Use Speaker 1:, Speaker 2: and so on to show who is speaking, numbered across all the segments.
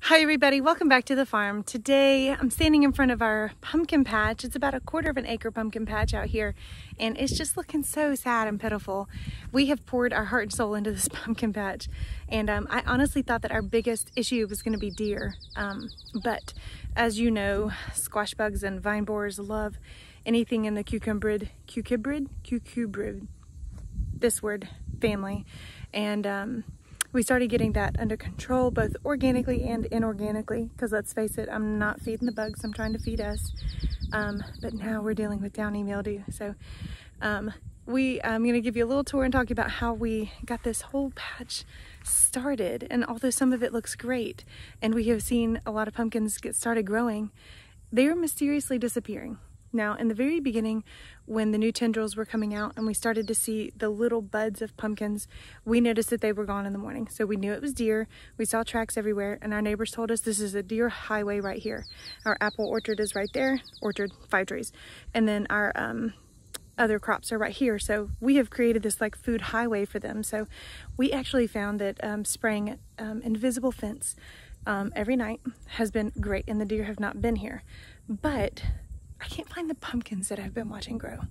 Speaker 1: Hi everybody, welcome back to the farm. Today I'm standing in front of our pumpkin patch. It's about 1/4 of an acre pumpkin patch out here and it's just looking so sad and pitiful. We have poured our heart and soul into this pumpkin patch and I honestly thought that our biggest issue was going to be deer. But as you know, squash bugs and vine borers love anything in the cucumberid, this word family, and we started getting that under control, both organically and inorganically, because let's face it, I'm not feeding the bugs, I'm trying to feed us. But now we're dealing with downy mildew. So I'm gonna give you a little tour and talk about how we got this whole patch started. And although some of it looks great, and we have seen a lot of pumpkins get started growing, they are mysteriously disappearing. Now, in the very beginning, when the new tendrils were coming out and we started to see the little buds of pumpkins, we noticed that they were gone in the morning. So we knew it was deer. We saw tracks everywhere, and our neighbors told us this is a deer highway right here. Our apple orchard is right there, 5 trees. And then our other crops are right here. So we have created this like food highway for them. So we actually found that spraying invisible fence every night has been great, and the deer have not been here. But I can't find the pumpkins that I've been watching grow.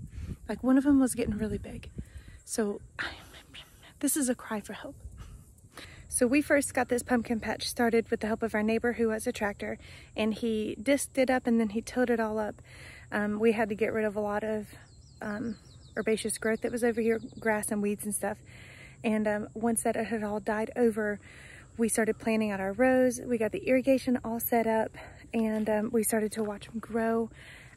Speaker 1: Like, one of them was getting really big. So this is a cry for help. So we first got this pumpkin patch started with the help of our neighbor who has a tractor, and he disked it up and then he tilled it all up. We had to get rid of a lot of herbaceous growth that was over here, grass and weeds and stuff. And once that had all died over, we started planting out our rows. We got the irrigation all set up, and we started to watch them grow.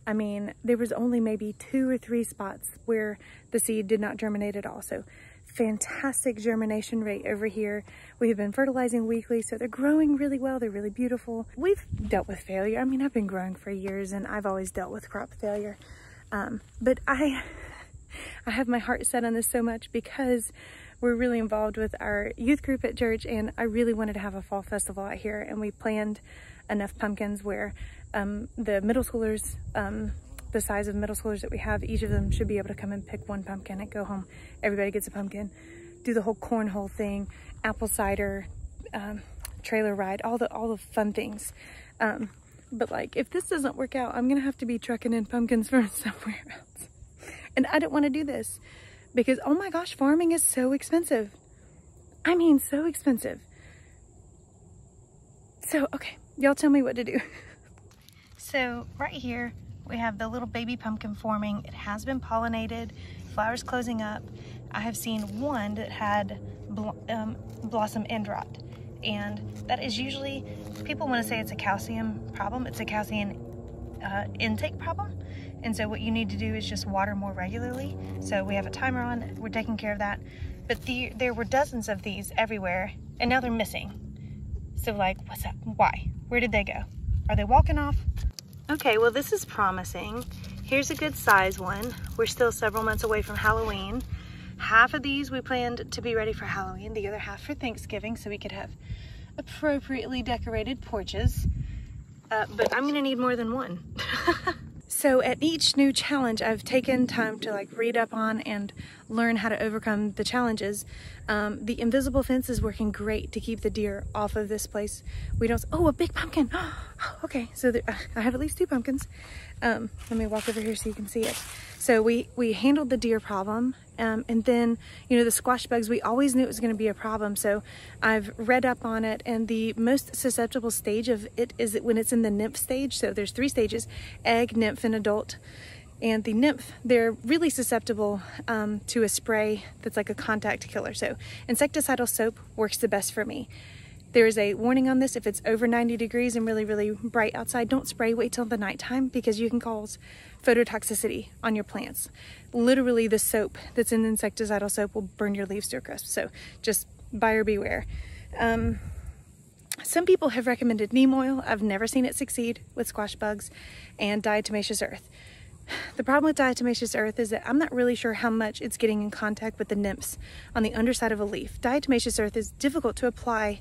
Speaker 1: I mean, there was only maybe 2 or 3 spots where the seed did not germinate at all. So fantastic germination rate over here. We have been fertilizing weekly, so they're growing really well. They're really beautiful. We've dealt with failure. I mean, I've been growing for years and I've always dealt with crop failure. But I have my heart set on this so much because we're really involved with our youth group at church, and I really wanted to have a fall festival out here, and we planned enough pumpkins where the middle schoolers, the size of middle schoolers that we have, each of them should be able to come and pick one pumpkin and go home. Everybody gets a pumpkin, do the whole cornhole thing, apple cider, trailer ride, all the fun things. But like, if this doesn't work out, I'm gonna have to be trucking in pumpkins from somewhere else. And I don't want to do this because, oh my gosh, farming is so expensive. I mean, so expensive. So, okay, y'all tell me what to do. So right here, we have the little baby pumpkin forming. It has been pollinated, flowers closing up. I have seen one that had blossom end rot. And that is usually, people want to say it's a calcium problem. It's a calcium intake problem. And so what you need to do is just water more regularly. So we have a timer on, we're taking care of that. But there were dozens of these everywhere, and now they're missing. So like, what's up? Why? Where did they go? Are they walking off? Okay, well, this is promising. Here's a good size one. We're still several months away from Halloween. Half of these we planned to be ready for Halloween, the other half for Thanksgiving, so we could have appropriately decorated porches. But I'm gonna need more than one. So at each new challenge, I've taken time to like read up on and learn how to overcome the challenges. The invisible fence is working great to keep the deer off of this place. We don't, oh, a big pumpkin. Okay, so I have at least 2 pumpkins. Let me walk over here so you can see it. So we handled the deer problem. And then, you know, the squash bugs, we always knew it was going to be a problem. So I've read up on it, and the most susceptible stage of it is when it's in the nymph stage. So there's 3 stages: egg, nymph, and adult. And the nymph, they're really susceptible to a spray that's like a contact killer. So insecticidal soap works the best for me. There is a warning on this: if it's over 90 degrees and really, really bright outside, don't spray. Wait till the nighttime, because you can cause phototoxicity on your plants. Literally, the soap that's in insecticidal soap will burn your leaves to a crisp. So just buyer beware. Some people have recommended neem oil. I've never seen it succeed with squash bugs, and diatomaceous earth. The problem with diatomaceous earth is that I'm not really sure how much it's getting in contact with the nymphs on the underside of a leaf. Diatomaceous earth is difficult to apply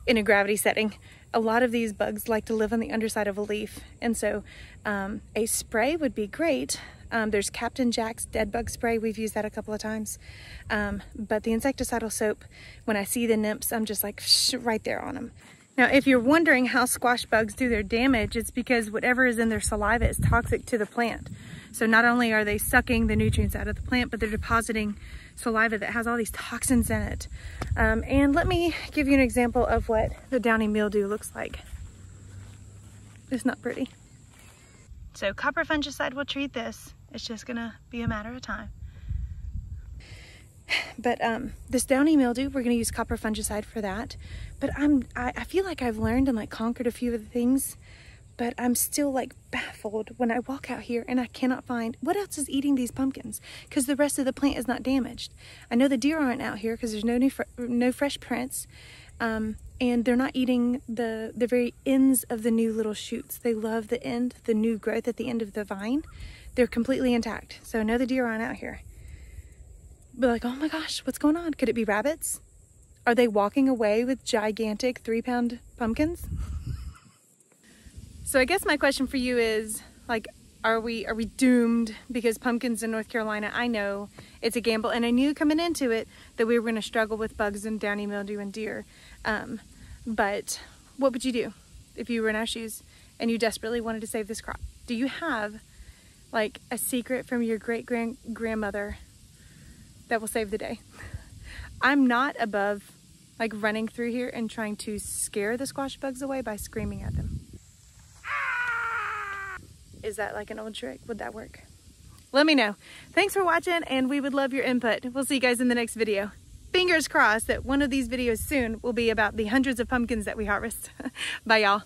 Speaker 1: in a gravity setting. A lot of these bugs like to live on the underside of a leaf, and so a spray would be great. There's Captain Jack's dead bug spray. We've used that a couple of times. But the insecticidal soap, when I see the nymphs, I'm just like right there on them. Now, if you're wondering how squash bugs do their damage, it's because whatever is in their saliva is toxic to the plant. So not only are they sucking the nutrients out of the plant, but they're depositing saliva that has all these toxins in it. And let me give you an example of what the downy mildew looks like. It's not pretty. So copper fungicide will treat this. It's just gonna be a matter of time. But this downy mildew, we're gonna use copper fungicide for that. But I feel like I've learned and like conquered a few of the things, but I'm still like baffled when I walk out here and I cannot find what else is eating these pumpkins, because the rest of the plant is not damaged. I know the deer aren't out here because there's no fresh prints, and they're not eating the very ends of the new little shoots. They love the end, the new growth at the end of the vine. They're completely intact. So I know the deer aren't out here. But like, oh my gosh, what's going on? Could it be rabbits? Are they walking away with gigantic 3-pound pumpkins? So I guess my question for you is, like, are we doomed? Because pumpkins in North Carolina, I know it's a gamble, and I knew coming into it that we were going to struggle with bugs and downy mildew and deer. But what would you do if you were in our shoes and you desperately wanted to save this crop? Do you have like a secret from your great-grandmother that will save the day? I'm not above like running through here and trying to scare the squash bugs away by screaming at them. Is that like an old trick? Would that work? Let me know. Thanks for watching, and we would love your input. We'll see you guys in the next video. Fingers crossed that one of these videos soon will be about the hundreds of pumpkins that we harvest. Bye, y'all.